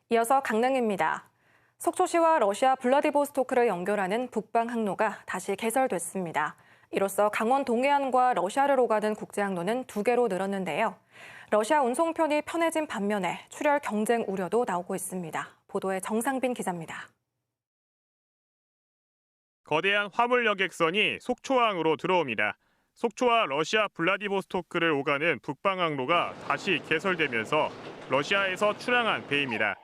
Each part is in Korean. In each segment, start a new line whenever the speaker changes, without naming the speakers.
이어서 강릉입니다. 속초시와 러시아 블라디보스토크를 연결하는 북방 항로가 다시 개설됐습니다. 이로써 강원 동해안과 러시아를 오가는 국제항로는 2개로 늘었는데요. 러시아 운송편이 편해진 반면에 출혈 경쟁 우려도 나오고 있습니다. 보도에 정상빈 기자입니다.
거대한 화물 여객선이 속초항으로 들어옵니다. 속초와 러시아 블라디보스토크를 오가는 북방항로가 다시 개설되면서 러시아에서 출항한 배입니다.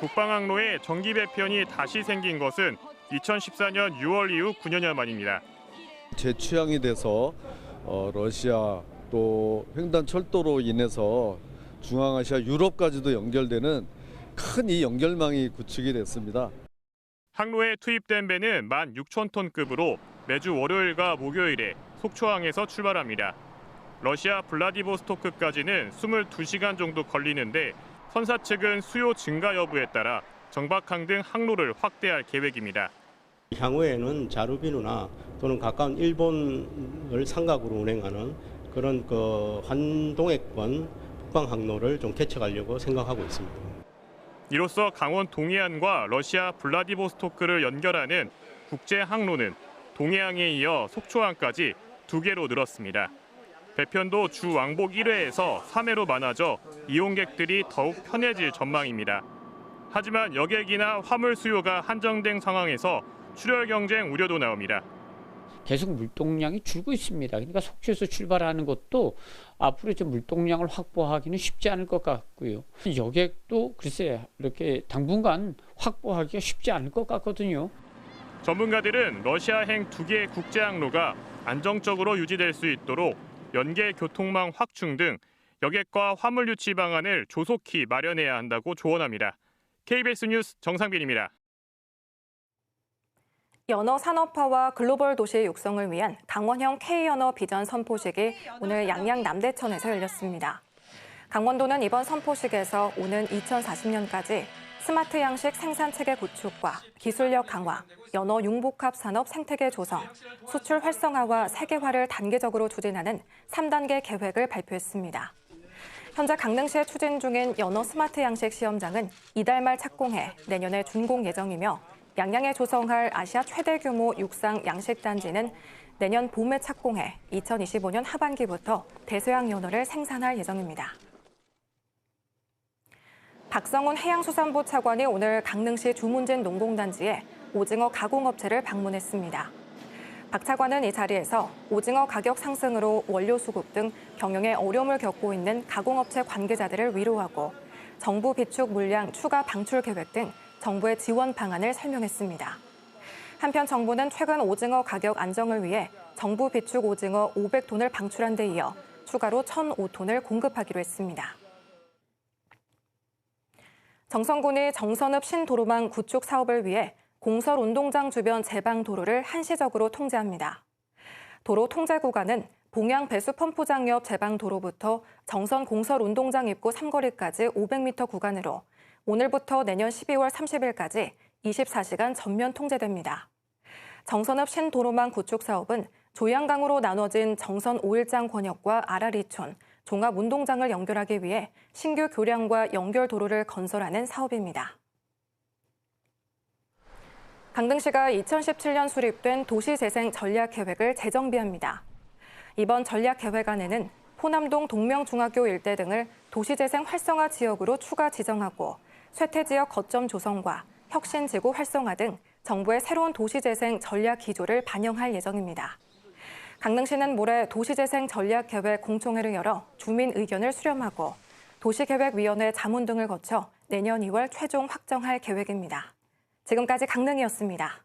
북방항로에 정기 배편이 다시 생긴 것은 2014년 6월 이후 9년여 만입니다.
재취항이 돼서 러시아 또 횡단 철도로 인해서 중앙아시아 유럽까지도 연결되는 큰 이 연결망이 구축이 됐습니다.
항로에 투입된 배는 16,000톤급으로 매주 월요일과 목요일에 속초항에서 출발합니다. 러시아 블라디보스토크까지는 22시간 정도 걸리는데 선사 측은 수요 증가 여부에 따라 정박항 등 항로를 확대할 계획입니다.
향후에는 자루비누나 또는 가까운 일본을 상각으로 운행하는 그런 환동해권 북방 항로를 좀 개척하려고 생각하고 있습니다.
이로써 강원 동해안과 러시아 블라디보스토크를 연결하는 국제 항로는 동해항에 이어 속초항까지 2개로 늘었습니다. 배편도 주 왕복 1회에서 3회로 많아져 이용객들이 더욱 편해질 전망입니다. 하지만 여객이나 화물 수요가 한정된 상황에서 출혈 경쟁 우려도 나옵니다.
계속 물동량이 줄고 있습니다. 그러니까 속초에서 출발하는 것도 앞으로 좀 물동량을 확보하기는 쉽지 않을 것 같고요. 여객도 글쎄 이렇게 당분간 확보하기가 쉽지 않을 것 같거든요.
전문가들은 러시아행 2개의 국제항로가 안정적으로 유지될 수 있도록 연계 교통망 확충 등 여객과 화물 유치 방안을 조속히 마련해야 한다고 조언합니다. KBS 뉴스 정상빈입니다.
연어 산업화와 글로벌 도시 육성을 위한 강원형 K연어 비전 선포식이 오늘 양양 남대천에서 열렸습니다. 강원도는 이번 선포식에서 오는 2040년까지 스마트 양식 생산체계 구축과 기술력 강화, 연어 융복합 산업 생태계 조성, 수출 활성화와 세계화를 단계적으로 추진하는 3단계 계획을 발표했습니다. 현재 강릉시에 추진 중인 연어 스마트 양식 시험장은 이달 말 착공해 내년에 준공 예정이며 양양에 조성할 아시아 최대 규모 육상 양식단지는 내년 봄에 착공해 2025년 하반기부터 대서양 연어를 생산할 예정입니다. 박성훈 해양수산부 차관이 오늘 강릉시 주문진 농공단지에 오징어 가공업체를 방문했습니다. 박 차관은 이 자리에서 오징어 가격 상승으로 원료 수급 등 경영에 어려움을 겪고 있는 가공업체 관계자들을 위로하고 정부 비축 물량 추가 방출 계획 등 정부의 지원 방안을 설명했습니다. 한편 정부는 최근 오징어 가격 안정을 위해 정부 비축 오징어 500톤을 방출한 데 이어 추가로 1,005톤을 공급하기로 했습니다. 정선군이 정선읍 신도로망 구축 사업을 위해 공설 운동장 주변 제방 도로를 한시적으로 통제합니다. 도로 통제 구간은 봉양 배수 펌프장 옆 제방 도로부터 정선 공설 운동장 입구 삼거리까지 500m 구간으로 오늘부터 내년 12월 30일까지 24시간 전면 통제됩니다. 정선읍 신도로망 구축 사업은 조양강으로 나눠진 정선 5일장 권역과 아라리촌, 종합운동장을 연결하기 위해 신규 교량과 연결 도로를 건설하는 사업입니다. 강릉시가 2017년 수립된 도시재생 전략계획을 재정비합니다. 이번 전략계획안에는 포남동 동명중학교 일대 등을 도시재생 활성화 지역으로 추가 지정하고 쇠퇴지역 거점 조성과 혁신지구 활성화 등 정부의 새로운 도시재생 전략 기조를 반영할 예정입니다. 강릉시는 모레 도시재생 전략계획 공청회를 열어 주민 의견을 수렴하고 도시계획위원회 자문 등을 거쳐 내년 2월 최종 확정할 계획입니다. 지금까지 강릉이었습니다.